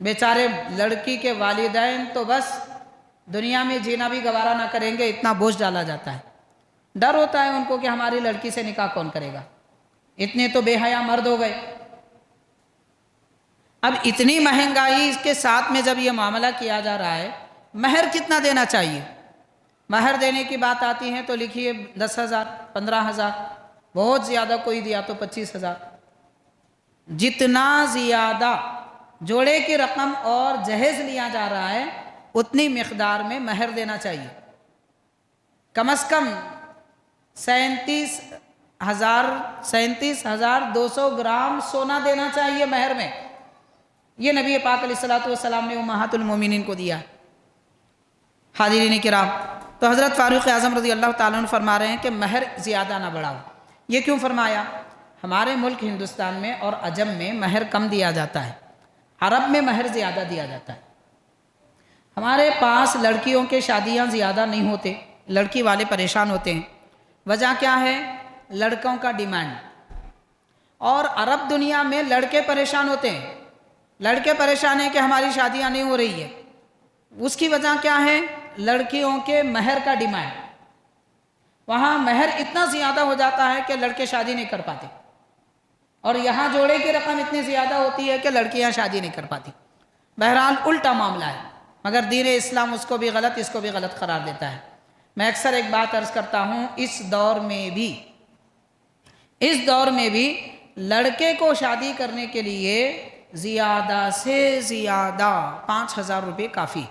بیچارے لڑکی کے والدین تو بس دنیا میں جینا بھی گوارا نہ کریں گے، اتنا بوجھ ڈالا جاتا ہے۔ ڈر ہوتا ہے ان کو کہ ہماری لڑکی سے نکاح کون کرے گا، اتنے تو بے حیا مرد ہو گئے۔ اب اتنی مہنگائی کے ساتھ میں جب یہ معاملہ کیا جا رہا ہے، مہر کتنا دینا چاہیے؟ مہر دینے کی بات آتی ہے تو لکھیے 10,000، 15,000، بہت زیادہ کوئی دیا تو 25,000۔ جتنا زیادہ جوڑے کی رقم اور جہیز لیا جا رہا ہے، اتنی مقدار میں مہر دینا چاہیے۔ کم از کم 37,200 گرام سونا دینا چاہیے مہر میں۔ یہ نبی پاک علیہ السلام نے امہات المومنین کو دیا۔ حاضرین کرام، تو حضرت فاروق اعظم رضی اللہ تعالیٰ عنہ فرما رہے ہیں کہ مہر زیادہ نہ بڑھاؤ۔ یہ کیوں فرمایا؟ ہمارے ملک ہندوستان میں اور عجم میں مہر کم دیا جاتا ہے، عرب میں مہر زیادہ دیا جاتا ہے۔ ہمارے پاس لڑکیوں کے شادیاں زیادہ نہیں ہوتے، لڑکی والے پریشان ہوتے ہیں۔ وجہ کیا ہے؟ لڑکوں کا ڈیمانڈ۔ اور عرب دنیا میں لڑکے پریشان ہوتے ہیں، لڑکے پریشان ہیں کہ ہماری شادیاں نہیں ہو رہی ہے۔ اس کی وجہ کیا ہے؟ لڑکیوں کے مہر کا ڈیمانڈ۔ وہاں مہر اتنا زیادہ ہو جاتا ہے کہ لڑکے شادی نہیں کر پاتے، اور یہاں جوڑے کی رقم اتنی زیادہ ہوتی ہے کہ لڑکیاں شادی نہیں کر پاتی۔ بہرحال الٹا معاملہ ہے، مگر دین اسلام اس کو بھی غلط، اس کو بھی غلط قرار دیتا ہے۔ میں اکثر ایک بات عرض کرتا ہوں، اس دور میں بھی لڑکے کو شادی کرنے کے لیے زیادہ سے زیادہ 5,000 روپے کافی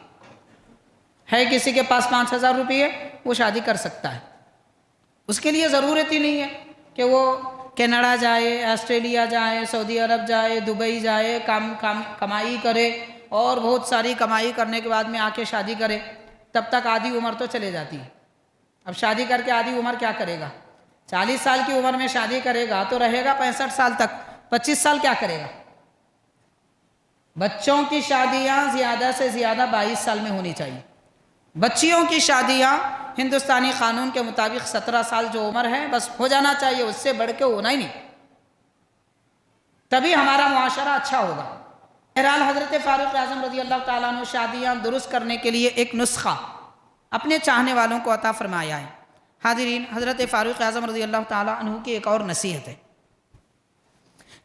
ہے۔ کسی کے پاس 5,000 روپے وہ شادی کر سکتا ہے، اس کے لیے ضرورت ہی نہیں ہے کہ وہ کینیڈا جائے، آسٹریلیا جائے، سعودی عرب جائے، دبئی جائے، کمائی کرے، اور بہت ساری کمائی کرنے کے بعد میں آ کے شادی کرے۔ تب تک آدھی عمر تو چلے جاتی ہے۔ اب شادی کر کے آدھی عمر کیا کرے گا؟ 40 سال کی عمر میں شادی کرے گا تو رہے گا 65 سال تک، 25 سال کیا کرے گا؟ بچوں کی شادیاں زیادہ سے زیادہ 22 سال میں ہونی چاہیے۔ بچیوں کی شادیاں ہندوستانی قانون کے مطابق 17 سال جو عمر ہے بس ہو جانا چاہیے، اس سے بڑھ کے ہونا ہی نہیں، تبھی ہمارا معاشرہ اچھا ہوگا۔ بہرحال حضرت فاروق اعظم رضی اللہ تعالیٰ عنہ شادیاں درست کرنے کے لیے ایک نسخہ اپنے چاہنے والوں کو عطا فرمایا ہے۔ حاضرین، حضرت فاروق اعظم رضی اللہ تعالیٰ عنہ کی ایک اور نصیحت ہے۔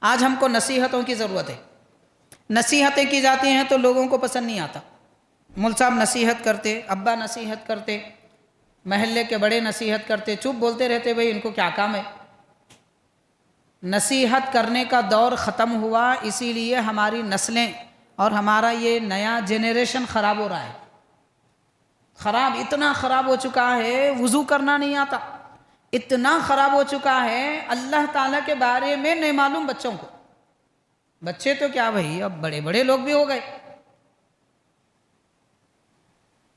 آج ہم کو نصیحتوں کی ضرورت ہے۔ نصیحتیں کی جاتی ہیں تو لوگوں کو پسند نہیں آتا۔ مول صاحب نصیحت کرتے، ابا نصیحت کرتے، محلے کے بڑے نصیحت کرتے، چپ بولتے رہتے، بھئی ان کو کیا کام ہے۔ نصیحت کرنے کا دور ختم ہوا، اسی لیے ہماری نسلیں اور ہمارا یہ نیا جنریشن خراب ہو رہا ہے۔ خراب، اتنا خراب ہو چکا ہے، وضو کرنا نہیں آتا، اتنا خراب ہو چکا ہے، اللہ تعالیٰ کے بارے میں نہیں معلوم بچوں کو۔ بچے تو کیا بھائی، اب بڑے بڑے لوگ بھی ہو گئے۔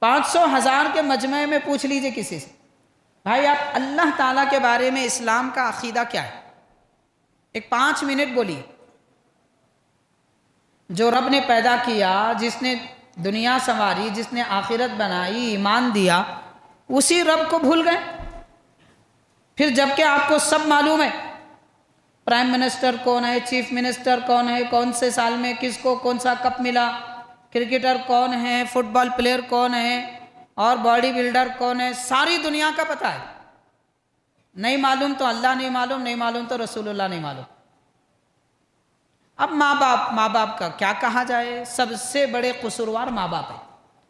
500 1000 کے مجمع میں پوچھ لیجئے کسی سے، بھائی آپ اللہ تعالیٰ کے بارے میں اسلام کا عقیدہ کیا ہے؟ ایک 5 منٹ بولیے۔ جو رب نے پیدا کیا، جس نے دنیا سنواری، جس نے آخرت بنائی، ایمان دیا، اسی رب کو بھول گئے۔ پھر جبکہ آپ کو سب معلوم ہے، پرائم منسٹر کون ہے، چیف منسٹر کون ہے، کون سے سال میں کس کو کون سا کپ ملا، کرکٹر کون ہے، فٹ بال پلیئر کون ہے، اور باڈی بلڈر کون ہے، ساری دنیا کا پتہ ہے۔ نہیں معلوم تو اللہ نہیں معلوم، نہیں معلوم تو رسول اللہ نہیں معلوم۔ اب ماں باپ کا کیا کہا جائے، سب سے بڑے قصوروار ماں باپ ہیں،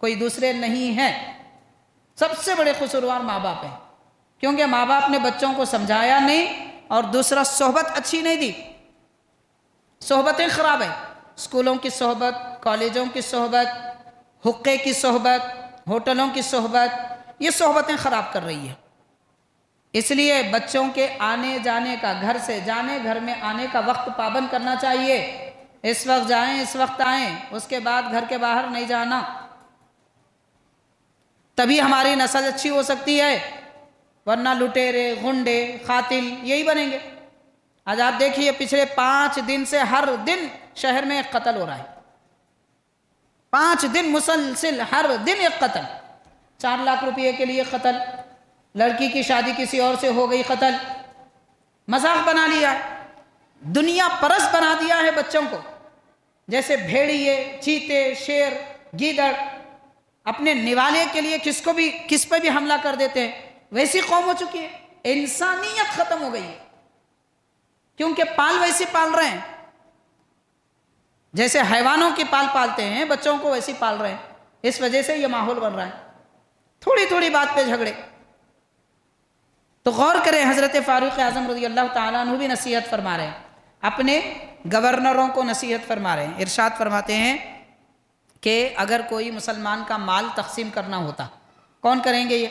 کوئی دوسرے نہیں ہیں۔ سب سے بڑے قصوروار ماں باپ ہیں، کیونکہ ماں باپ نے بچوں کو سمجھایا نہیں، اور دوسرا صحبت اچھی نہیں دی۔ صحبتیں خراب ہیں، اسکولوں کی صحبت، کالجوں کی صحبت، حقے کی صحبت، ہوٹلوں کی صحبت، یہ صحبتیں خراب کر رہی ہیں۔ اس لیے بچوں کے آنے جانے کا، گھر سے جانے گھر میں آنے کا وقت پابند کرنا چاہیے۔ اس وقت جائیں، اس وقت آئیں، اس کے بعد گھر کے باہر نہیں جانا، تبھی ہماری نسل اچھی ہو سکتی ہے، ورنہ لٹیرے، غنڈے، قاتل یہی بنیں گے۔ آج آپ دیکھیے پچھلے 5 دن سے ہر دن شہر میں ایک قتل ہو رہا ہے، 5 دن مسلسل، ہر دن ایک قتل۔ 4 لاکھ روپے کے لیے قتل، لڑکی کی شادی کسی اور سے ہو گئی، قتل۔ مذاق بنا لیا ہے، دنیا پرست بنا دیا ہے بچوں کو، جیسے بھیڑیے، چیتے، شیر، گیدڑ اپنے نوالے کے لیے کس پہ بھی حملہ کر دیتے ہیں، ویسی قوم ہو چکی ہے۔ انسانیت ختم ہو گئی ہے، کیونکہ پال ویسی پال رہے ہیں، جیسے حیوانوں کی پالتے ہیں، بچوں کو ویسی پال رہے ہیں۔ اس وجہ سے یہ ماحول بن رہا ہے، تھوڑی تھوڑی بات پہ جھگڑے۔ تو غور کریں، حضرت فاروق اعظم رضی اللہ تعالیٰ عنہ بھی نصیحت فرما رہے ہیں، اپنے گورنروں کو نصیحت فرما رہے ہیں۔ ارشاد فرماتے ہیں کہ اگر کوئی مسلمان کا مال تقسیم کرنا ہوتا، کون کریں گے؟ یہ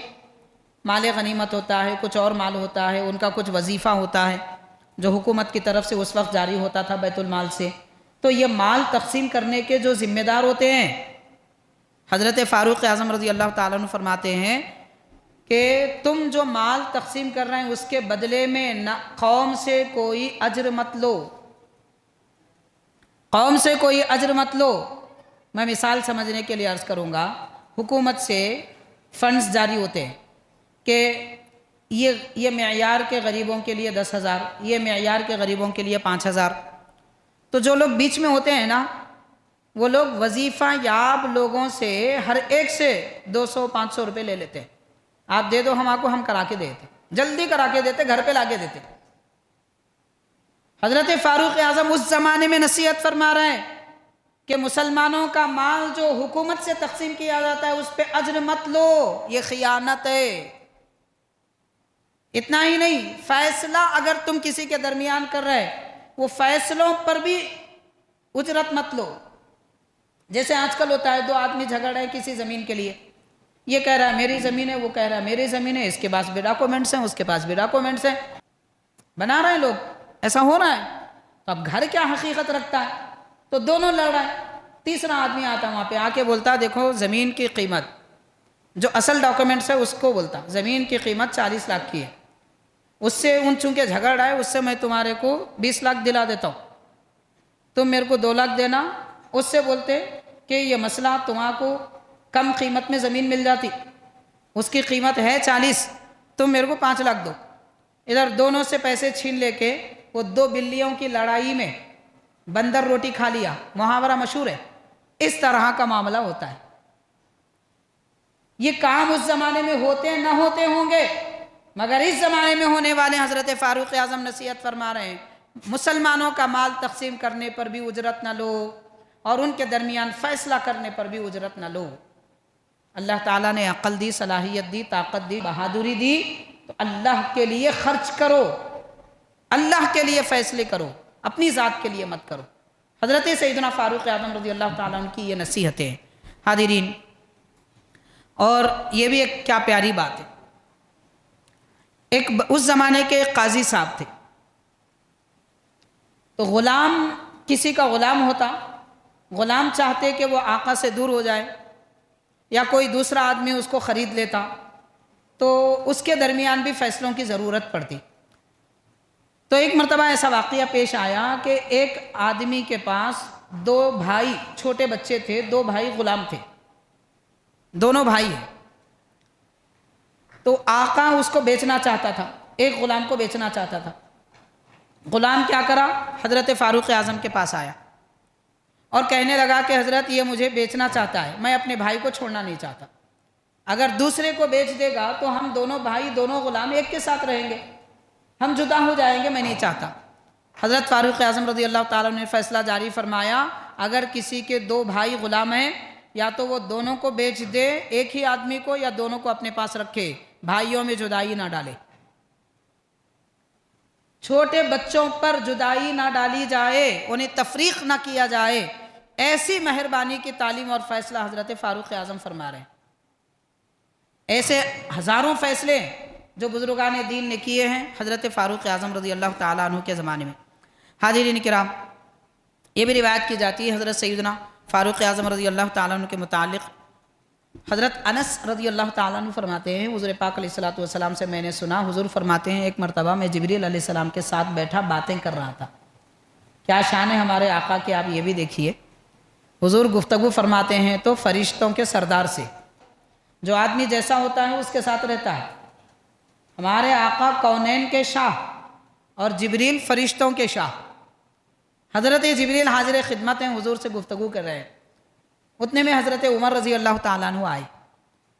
مال غنیمت ہوتا ہے، کچھ اور مال ہوتا ہے، ان کا کچھ وظیفہ ہوتا ہے جو حکومت کی طرف سے اس وقت جاری ہوتا تھا بیت المال سے، تو یہ مال تقسیم کرنے کے جو ذمہ دار ہوتے ہیں، حضرت فاروق اعظم رضی اللہ تعالیٰ عنہ فرماتے ہیں کہ تم جو مال تقسیم کر رہے ہیں اس کے بدلے میں نہ قوم سے کوئی اجر مت لو، قوم سے کوئی اجر مت لو۔ میں مثال سمجھنے کے لیے عرض کروں گا، حکومت سے فنڈز جاری ہوتے ہیں کہ یہ معیار کے غریبوں کے لیے 10,000، یہ معیار کے غریبوں کے لیے 5,000۔ تو جو لوگ بیچ میں ہوتے ہیں نا، وہ لوگ وظیفہ یاب لوگوں سے ہر ایک سے 200-500 روپے لے لیتے ہیں، آپ دے دو ہم کرا کے دیتے، جلدی کرا کے دیتے، گھر پہ لا کے دیتے۔ حضرت فاروق اعظم اس زمانے میں نصیحت فرما رہے ہیں کہ مسلمانوں کا مال جو حکومت سے تقسیم کیا جاتا ہے اس پہ اجر مت لو، یہ خیانت ہے۔ اتنا ہی نہیں، فیصلہ اگر تم کسی کے درمیان کر رہے، وہ فیصلوں پر بھی اجرت مت لو۔ جیسے آج کل ہوتا ہے، 2 آدمی جھگڑ رہے کسی زمین کے لیے، یہ کہہ رہا ہے میری زمین ہے، وہ کہہ رہا ہے میری زمین ہے، اس کے پاس بھی ڈاکومنٹس ہیں، اس کے پاس بھی ڈاکومنٹس ہیں، بنا رہے ہیں لوگ، ایسا ہو رہا ہے۔ تو اب گھر کیا حقیقت رکھتا ہے؟ تو دونوں لڑ رہے ہیں، تیسرا آدمی آتا وہاں پہ، آ کے بولتا دیکھو زمین کی قیمت، جو اصل ڈاکومنٹس ہے اس کو بولتا زمین کی قیمت 40 لاکھ کی ہے، اس سے چونکہ جھگڑ رہا ہے، اس سے میں تمہارے کو 20 لاکھ دلا دیتا ہوں، تم میرے کو 2 لاکھ دینا۔ اس سے بولتے کہ یہ مسئلہ تمہارے کو کم قیمت میں زمین مل جاتی، اس کی قیمت ہے 40، تم میرے کو 5 لاکھ دو۔ ادھر دونوں سے پیسے چھین لے کے وہ 2 بلیوں کی لڑائی میں بندر روٹی کھا لیا، محاورہ مشہور ہے، اس طرح کا معاملہ ہوتا ہے۔ یہ کام اس زمانے میں ہوتے نہ ہوتے ہوں گے، مگر اس زمانے میں ہونے والے حضرت فاروق اعظم نصیحت فرما رہے ہیں، مسلمانوں کا مال تقسیم کرنے پر بھی اجرت نہ لو اور ان کے درمیان فیصلہ کرنے پر بھی اجرت نہ لو۔ اللہ تعالیٰ نے عقل دی، صلاحیت دی، طاقت دی، بہادری دی، تو اللہ کے لیے خرچ کرو، اللہ کے لیے فیصلے کرو، اپنی ذات کے لیے مت کرو۔ حضرت سیدنا فاروق اعظم رضی اللہ تعالیٰ عنہ کی یہ نصیحتیں ہیں حاضرین۔ اور یہ بھی ایک کیا پیاری بات ہے، اس زمانے کے ایک قاضی صاحب تھے، تو غلام کسی کا غلام ہوتا، غلام چاہتے کہ وہ آقا سے دور ہو جائے یا کوئی دوسرا آدمی اس کو خرید لیتا، تو اس کے درمیان بھی فیصلوں کی ضرورت پڑتی۔ تو ایک مرتبہ ایسا واقعہ پیش آیا کہ ایک آدمی کے پاس 2 بھائی چھوٹے بچے تھے، 2 بھائی غلام تھے، دونوں بھائی ہیں، تو آقا اس کو بیچنا چاہتا تھا، ایک غلام کو بیچنا چاہتا تھا۔ غلام کیا کرا، حضرت فاروق اعظم کے پاس آیا اور کہنے لگا کہ حضرت یہ مجھے بیچنا چاہتا ہے، میں اپنے بھائی کو چھوڑنا نہیں چاہتا، اگر دوسرے کو بیچ دے گا تو ہم دونوں بھائی، دونوں غلام ایک کے ساتھ رہیں گے، ہم جدا ہو جائیں گے، میں نہیں چاہتا۔ حضرت فاروق اعظم رضی اللہ تعالیٰ نے فیصلہ جاری فرمایا، اگر کسی کے 2 بھائی غلام ہیں، یا تو وہ دونوں کو بیچ دے ایک ہی آدمی کو، یا دونوں کو اپنے پاس رکھے، بھائیوں میں جدائی نہ ڈالے، چھوٹے بچوں پر جدائی نہ ڈالی جائے، انہیں تفریق نہ کیا جائے، ایسی مہربانی کی تعلیم اور فیصلہ حضرت فاروق اعظم فرما رہے ہیں۔ ایسے ہزاروں فیصلے جو بزرگان دین نے کیے ہیں حضرت فاروق اعظم رضی اللہ تعالیٰ عنہ کے زمانے میں۔ حاضرین کرام، یہ بھی روایت کی جاتی ہے حضرت سیدنا فاروق اعظم رضی اللہ تعالیٰ عنہ کے متعلق، حضرت انس رضی اللہ تعالیٰ عنہ فرماتے ہیں، حضور پاک علیہ الصلوۃ والسلام سے میں نے سنا، حضور فرماتے ہیں ایک مرتبہ میں جبریل علیہ السلام کے ساتھ بیٹھا باتیں کر رہا تھا۔ کیا شان ہے ہمارے آقا کی، آپ یہ بھی دیکھیے، حضور گفتگو فرماتے ہیں تو فرشتوں کے سردار سے، جو آدمی جیسا ہوتا ہے اس کے ساتھ رہتا ہے۔ ہمارے آقا کونین کے شاہ اور جبریل فرشتوں کے شاہ، حضرت جبریل حاضر خدمت ہیں، حضور سے گفتگو کر رہے ہیں۔ اتنے میں حضرت عمر رضی اللہ تعالیٰ عنہ آئے،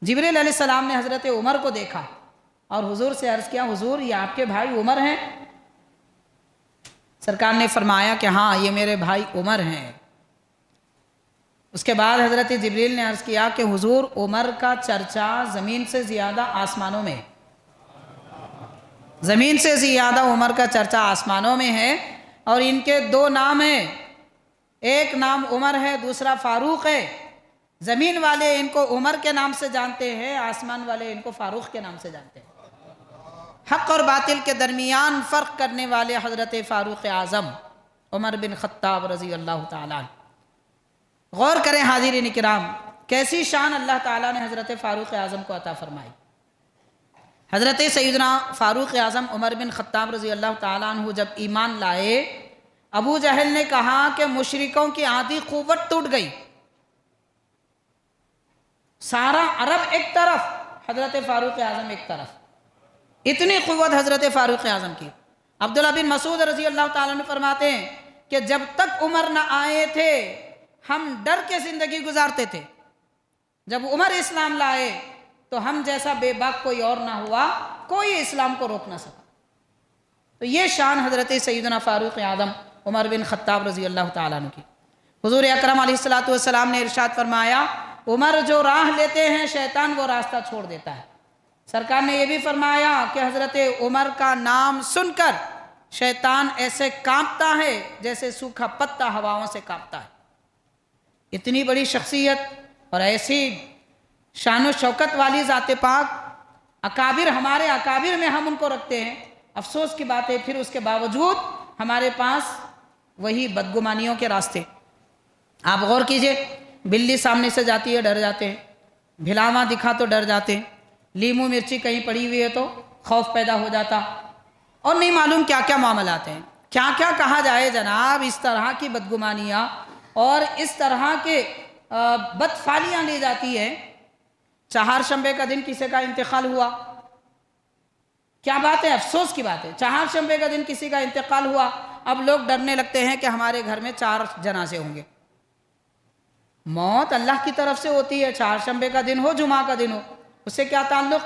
جبریل علیہ السلام نے حضرت عمر کو دیکھا اور حضور سے عرض کیا، حضور یہ آپ کے بھائی عمر ہیں؟ سرکار نے فرمایا کہ ہاں یہ میرے بھائی عمر ہیں۔ اس کے بعد حضرت جبریل نے عرض کیا کہ حضور عمر کا چرچا زمین سے زیادہ آسمانوں میں، زمین سے زیادہ عمر کا چرچا آسمانوں میں ہے، اور ان کے 2 نام ہیں، ایک نام عمر ہے، دوسرا فاروق ہے۔ زمین والے ان کو عمر کے نام سے جانتے ہیں، آسمان والے ان کو فاروق کے نام سے جانتے ہیں۔ حق اور باطل کے درمیان فرق کرنے والے حضرت فاروق اعظم عمر بن خطاب رضی اللہ تعالیٰ عنہ۔ غور کریں حاضرین کرام، کیسی شان اللہ تعالیٰ نے حضرت فاروق اعظم کو عطا فرمائی۔ حضرت سیدنا فاروق اعظم عمر بن خطاب رضی اللہ تعالیٰ عنہ جب ایمان لائے، ابو جہل نے کہا کہ مشرکوں کی آدھی قوت ٹوٹ گئی، سارا عرب ایک طرف، حضرت فاروق اعظم ایک طرف، اتنی قوت حضرت فاروق اعظم کی۔ عبداللہ بن مسعود رضی اللہ تعالیٰ عنہ فرماتے ہیں کہ جب تک عمر نہ آئے تھے ہم ڈر کے زندگی گزارتے تھے، جب عمر اسلام لائے تو ہم جیسا بے باک کوئی اور نہ ہوا، کوئی اسلام کو روک نہ سکا۔ تو یہ شان حضرت سیدنا فاروق اعظم عمر بن خطاب رضی اللہ تعالیٰ عنہ کی۔ حضور اکرم علیہ الصلوۃ والسلام نے ارشاد فرمایا، عمر جو راہ لیتے ہیں شیطان وہ راستہ چھوڑ دیتا ہے۔ سرکار نے یہ بھی فرمایا کہ حضرت عمر کا نام سن کر شیطان ایسے کانپتا ہے جیسے سوکھا پتا ہواؤں سے کانپتا ہے۔ اتنی بڑی شخصیت اور ایسی شان و شوکت والی ذات پاک، اکابر، ہمارے اکابر میں ہم ان کو رکھتے ہیں۔ افسوس کی بات ہے پھر اس کے باوجود ہمارے پاس وہی بدگمانیوں کے راستے۔ آپ غور کیجئے، بلی سامنے سے جاتی ہے ڈر جاتے ہیں، بھلاواں دکھا تو ڈر جاتے ہیں، لیمو مرچی کہیں پڑی ہوئی ہے تو خوف پیدا ہو جاتا، اور نہیں معلوم کیا کیا معاملات ہیں، کیا کیا کہا جائے جناب۔ اس طرح کی بدگمانیاں اور اس طرح کے بدفعلیاں لی جاتی ہیں۔ چہارشنبے کا دن کسی کا انتقال ہوا، کیا بات ہے، افسوس کی بات ہے، چہارشنبے کا دن کسی کا انتقال ہوا، اب لوگ ڈرنے لگتے ہیں کہ ہمارے گھر میں 4 جنازے ہوں گے۔ موت اللہ کی طرف سے ہوتی ہے، چہارشنبے کا دن ہو، جمعہ کا دن ہو، اس سے کیا تعلق۔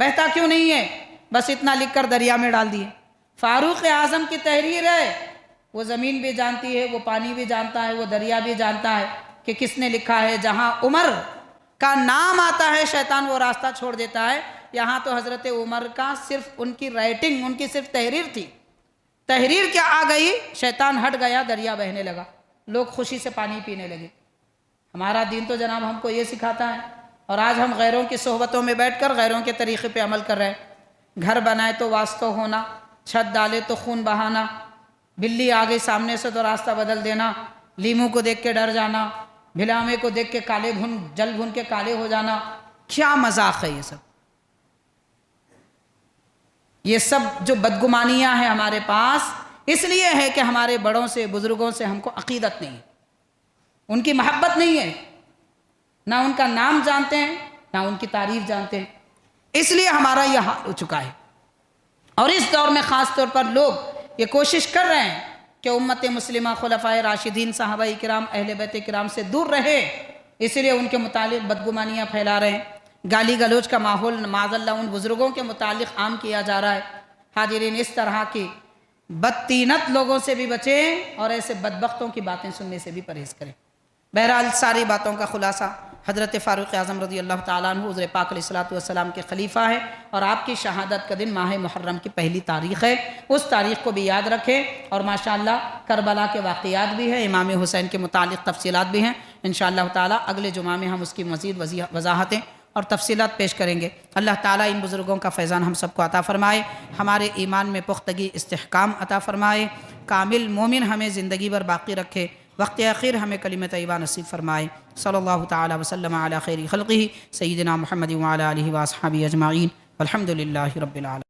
بہتا کیوں نہیں ہے؟ بس اتنا لکھ کر دریا میں ڈال دیے۔ فاروق اعظم کی تحریر ہے، وہ زمین بھی جانتی ہے، وہ پانی بھی جانتا ہے، وہ دریا بھی جانتا ہے کہ کس نے لکھا ہے۔ جہاں عمر کا نام آتا ہے شیطان وہ راستہ چھوڑ دیتا ہے، یہاں تو حضرت عمر کا صرف ان کی رائٹنگ، ان کی صرف تحریر تھی، تحریر کیا آ گئی، شیطان ہٹ گیا، دریا بہنے لگا، لوگ خوشی سے پانی پینے لگے۔ ہمارا دین تو جناب ہم کو یہ سکھاتا ہے، اور آج ہم غیروں کی صحبتوں میں بیٹھ کر غیروں کے طریقے پہ عمل کر رہے ہیں۔ گھر بنائے تو واسطہ ہونا، چھت ڈالے تو خون بہانا، بلی آ گئی سامنے سے تو راستہ بدل دینا، لیمو کو دیکھ کے ڈر جانا، بھلامے کو دیکھ کے کالے بھن جل بھن کے کالے ہو جانا، کیا مذاق ہے یہ سب؟ یہ سب جو بدگمانیاں ہیں ہمارے پاس اس لیے ہے کہ ہمارے بڑوں سے بزرگوں سے ہم کو عقیدت نہیں ہے، ان کی محبت نہیں ہے، نہ ان کا نام جانتے ہیں نہ ان کی تعریف جانتے ہیں، اس لیے ہمارا یہ حال ہو چکا ہے۔ اور اس دور میں خاص طور پر لوگ یہ کوشش کر رہے ہیں کہ امت مسلمہ خلفائے راشدین صحابہ کرام اہل بیت کرام سے دور رہے، اس لیے ان کے متعلق بدگمانیاں پھیلا رہے ہیں، گالی گلوچ کا ماحول معاذ اللہ ان بزرگوں کے متعلق عام کیا جا رہا ہے۔ حاضرین، اس طرح کی بدطینت لوگوں سے بھی بچیں اور ایسے بدبختوں کی باتیں سننے سے بھی پرہیز کریں۔ بہرحال ساری باتوں کا خلاصہ حضرت فاروق اعظم رضی اللہ تعالیٰ عنہ حضور پاک علیہ السلام کے خلیفہ ہے، اور آپ کی شہادت کا دن ماہ محرم کی پہلی تاریخ ہے، اس تاریخ کو بھی یاد رکھیں۔ اور ماشاءاللہ کربلا کے واقعات بھی ہیں، امام حسین کے متعلق تفصیلات بھی ہیں، انشاءاللہ تعالیٰ اگلے جمعہ میں ہم اس کی مزید وضاحتیں اور تفصیلات پیش کریں گے۔ اللہ تعالیٰ ان بزرگوں کا فیضان ہم سب کو عطا فرمائے، ہمارے ایمان میں پختگی استحکام عطا فرمائے، کامل مومن ہمیں زندگی بھر باقی رکھے، وقت اخیر ہمیں کلمہ طیبہ نصیب فرمائے۔ صلی اللہ تعالی وسلم علی خیر خلقہ سیدنا محمد وعلی آلہ واصحابہ اجمعین والحمد للہ رب العالمین۔